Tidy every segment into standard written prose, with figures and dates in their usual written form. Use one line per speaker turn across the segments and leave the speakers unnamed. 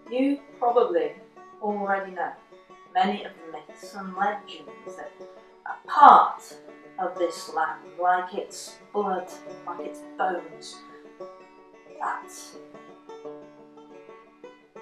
You probably already know many of the myths and legends that are part of this land, like its blood, like its bones. But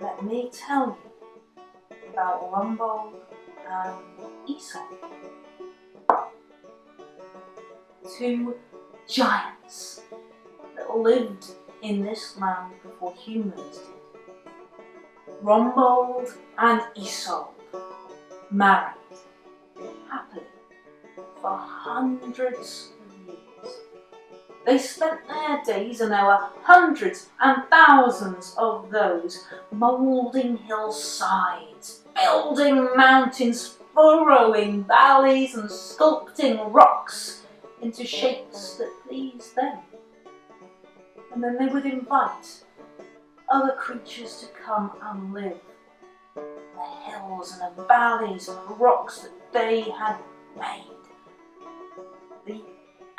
let me tell you about Rombald and Isolde, two giants that lived in this land before humans did. Rombald and Isolde married happily for hundreds of years. They spent their days, and there were hundreds and thousands of those, moulding hillsides, building mountains, furrowing valleys and sculpting rocks into shapes that pleased them. And then they would invite other creatures to come and live in the hills and the valleys and the rocks that they had made. The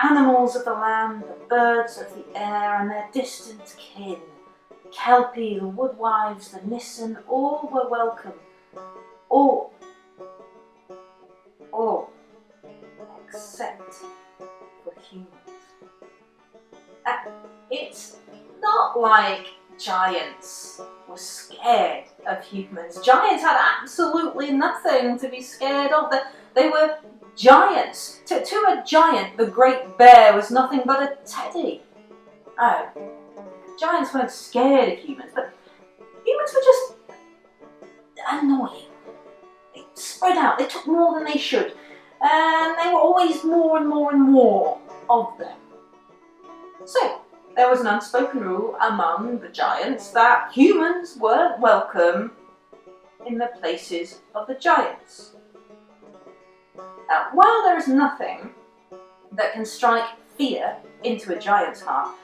animals of the land, the birds of the air, and their distant kin, the Kelpie, the woodwives, the Nissen, all were welcome. All except for humans. It's not like giants were scared of humans. Giants had absolutely nothing to be scared of. They were giants. To a giant, the great bear was nothing but a teddy. Oh, giants weren't scared of humans, but humans were just annoying. They spread out. They took more than they should. And they were always more and more and more of them. So, there was an unspoken rule among the giants that humans weren't welcome in the places of the giants. Now, while there is nothing that can strike fear into a giant's heart,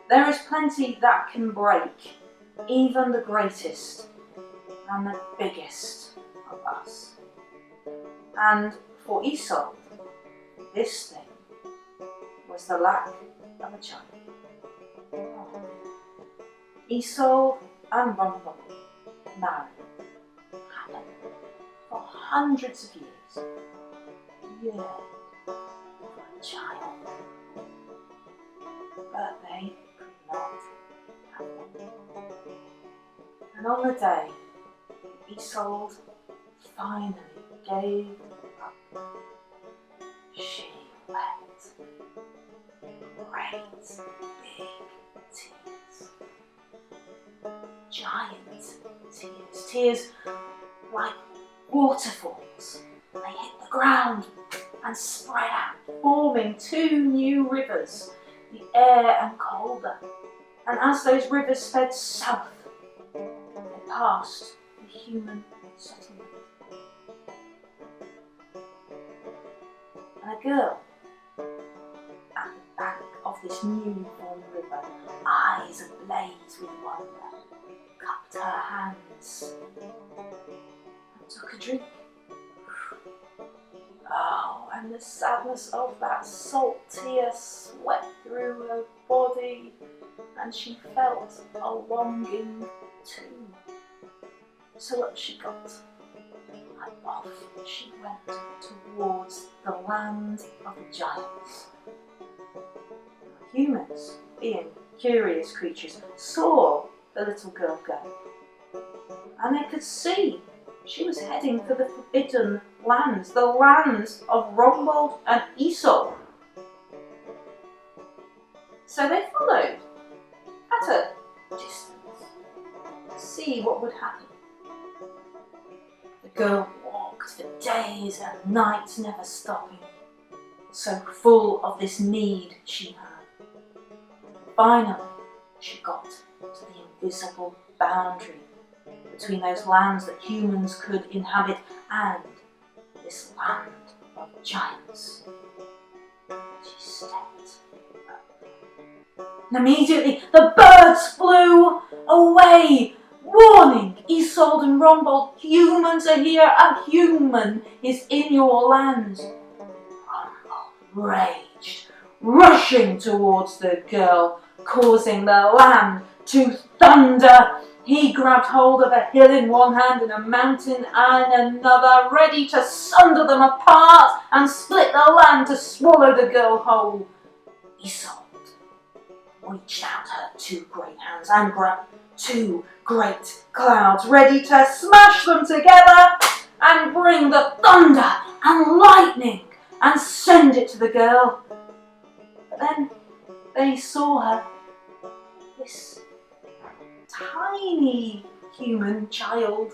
there is plenty that can break even the greatest and the biggest of us. And for Isolde, this thing was the lack of a giant. Isolde and Rombald married happily for hundreds of years, yearned for a child, but they could not have one. And on the day Isolde finally gave up, she wept great big tears. Giant tears. Tears like waterfalls. They hit the ground and spread out, forming two new rivers, the Air and Calder. And as those rivers sped south, they passed the human settlement. And a girl at the bank of this newly formed river, eyes ablaze with wonder, cupped her hands and took a drink. Oh, and the sadness of that salt tear swept through her body, and she felt a longing too. So up she got, and off she went towards the land of the giants. Humans, being curious creatures, saw the little girl go, and they could see she was heading for the forbidden lands, the lands of Rombald and Isolde. So they followed at a distance to see what would happen. The girl walked for days and nights, never stopping, so full of this need she had. Finally, she got to the invisible boundary between those lands that humans could inhabit and this land of giants. She stepped up, and immediately the birds flew away, warning Isolde and Rombald, humans are here, a human is in your land. Rombald raged, rushing towards the girl, causing the land to thunder. He grabbed hold of a hill in one hand and a mountain in another, ready to sunder them apart and split the land to swallow the girl whole. Isolde reached out her two great hands and grabbed two great clouds, ready to smash them together and bring the thunder and lightning and send it to the girl. But then they saw her, this tiny human child,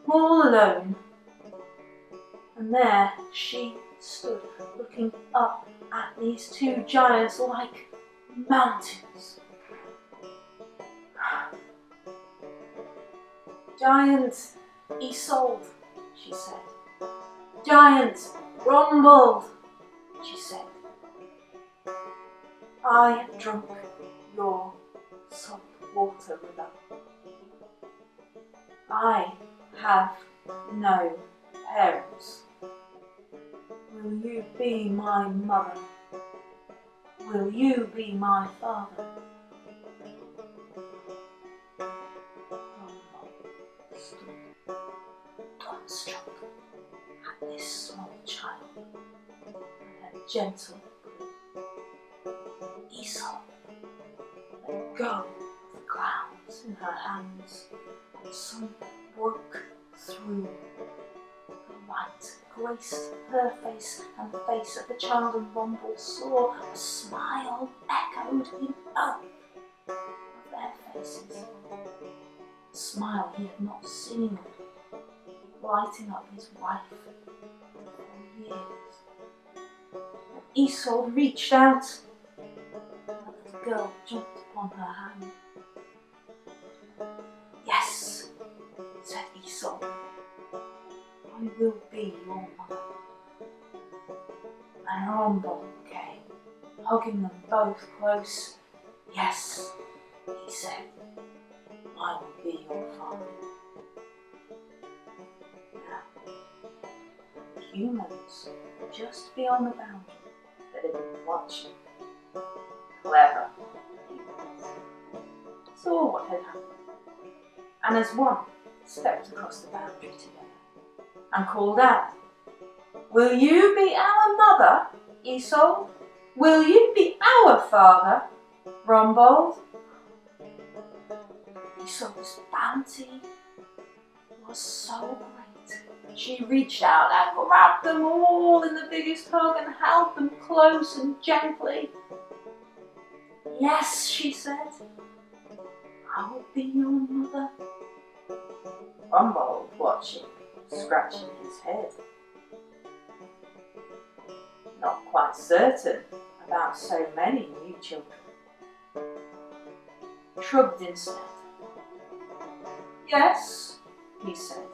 all alone. And there she stood, looking up at these two giants like mountains. Giant Isolde, she said. Giant Rombald, she said. I have drunk your salt water river. I have no parents. Will you be my mother? Will you be my father? Rombald stood dumbstruck at this small child and her gentle Isolde let go of the clouds in her hands, and sun broke through. The light graced her face and the face of the child, and Rombald saw a smile echoed in both of their faces. A smile he had not seen, lighting up his wife for years. And Isolde reached out, and the little girl jumped upon her hand. Yes, said Isolde, I will be your mother. And Rombald came, hugging them both close. Yes, he said, I will be your father. Now, the humans just beyond the boundary that had been watching, clever humans, saw what had happened, and as one stepped across the boundary together and called out, Will you be our mother, Isolde? Will you be our father, Rombald? Isolde's bounty was so great. She reached out and grabbed them all in the biggest hug and held them close and gently. Yes, she said, I will be your mother. Rombald watching, scratching his head. Not quite certain about so many new children. Shrugged instead. Yes, he said,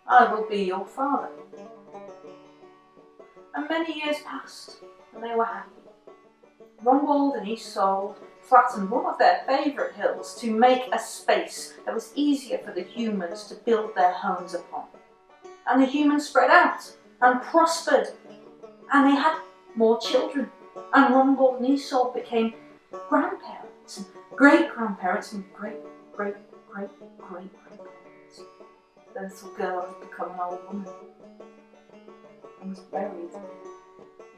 I will be your father. And many years passed, and they were happy. Rombald and Isolde flattened one of their favourite hills to make a space that was easier for the humans to build their homes upon. And the humans spread out and prospered, and they had more children. And Rombald and Isolde became grandparents, and great-grandparents, and great-great-great-great-grandparents. The little girl had become an old woman and was buried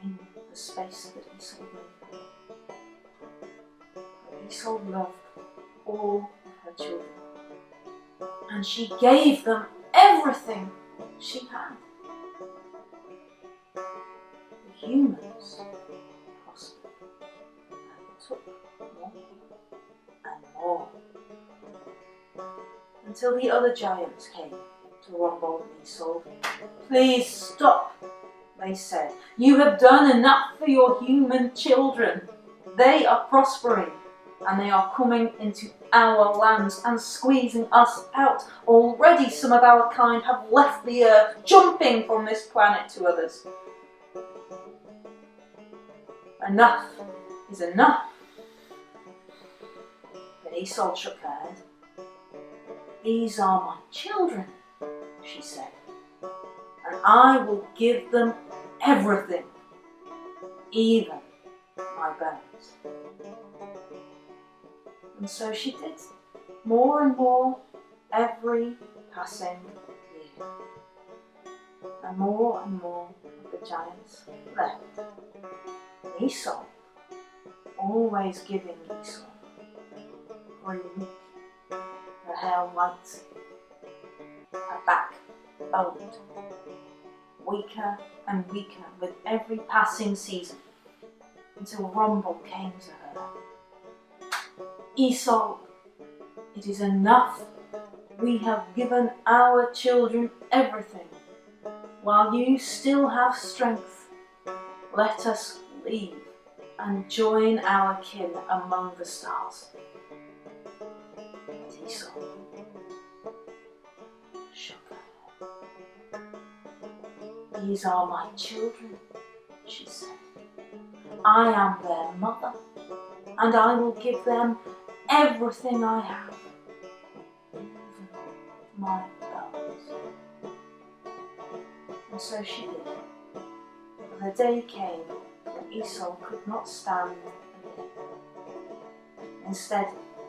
in the space that Isolde made. But Isolde loved all of her children, and she gave them everything she had. The humans prospered and took more and more, until the other giants came to Rombald and Isolde. Please stop, they said. You have done enough for your human children. They are prospering, and they are coming into our lands and squeezing us out. Already some of our kind have left the earth, jumping from this planet to others. Enough is enough. But Isolde shook her head. These are my children, she said, and I will give them everything, even my bones. And so she did. more and more every passing year. And more of the giants left. Isolde, always giving Isolde every week, her hair white, her back boned, weaker and weaker with every passing season, until Rombald came to her. Isolde, it is enough. We have given our children everything. While you still have strength, let us leave and join our kin among the stars. But Isolde shook her head. These are my children, she said. I am their mother, and I will give them everything I have, even my bones. And so she did. And the day came when Isolde could not stand again. Instead,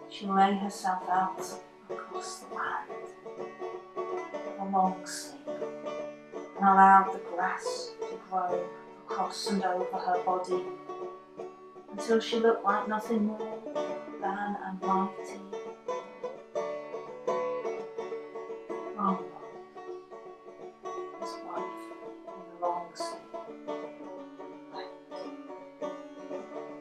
she lay herself out across the land, with a long sleep, and allowed the grass to grow across and over her body, until she looked like nothing more than a mighty Rombald, his wife in the long sleep, wept.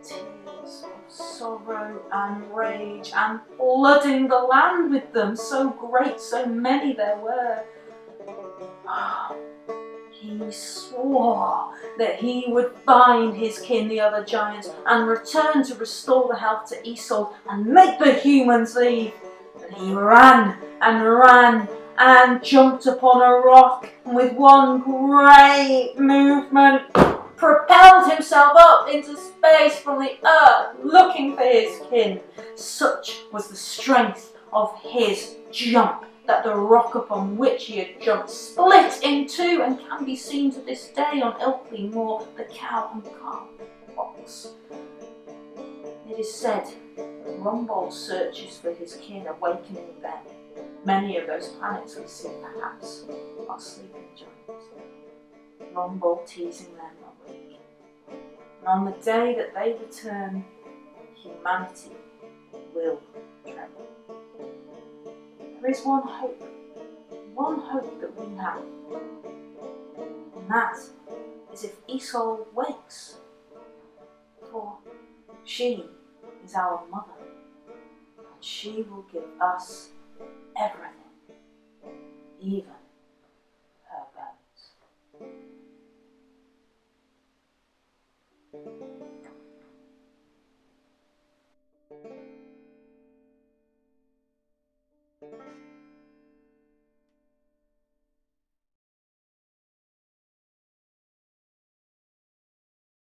Tears of sorrow and rage, and flooding the land with them, so great, so many there were. He swore that he would find his kin, the other giants, and return to restore the health to Isolde and make the humans leave. But he ran and jumped upon a rock, and with one great movement propelled himself up into space from the earth, looking for his kin. Such was the strength of his jump that the rock upon which he had jumped split in two, and can be seen to this day on Ilkley Moor, the Cow and Calf box. It is said that Rombald searches for his kin, awakening them. Many of those planets we see perhaps are sleeping giants. Rombald teasing them awake. And on the day that they return, humanity will tremble. There is one hope that we have, and that is if Isolde wakes, for she is our mother, and she will give us everything, even her bones.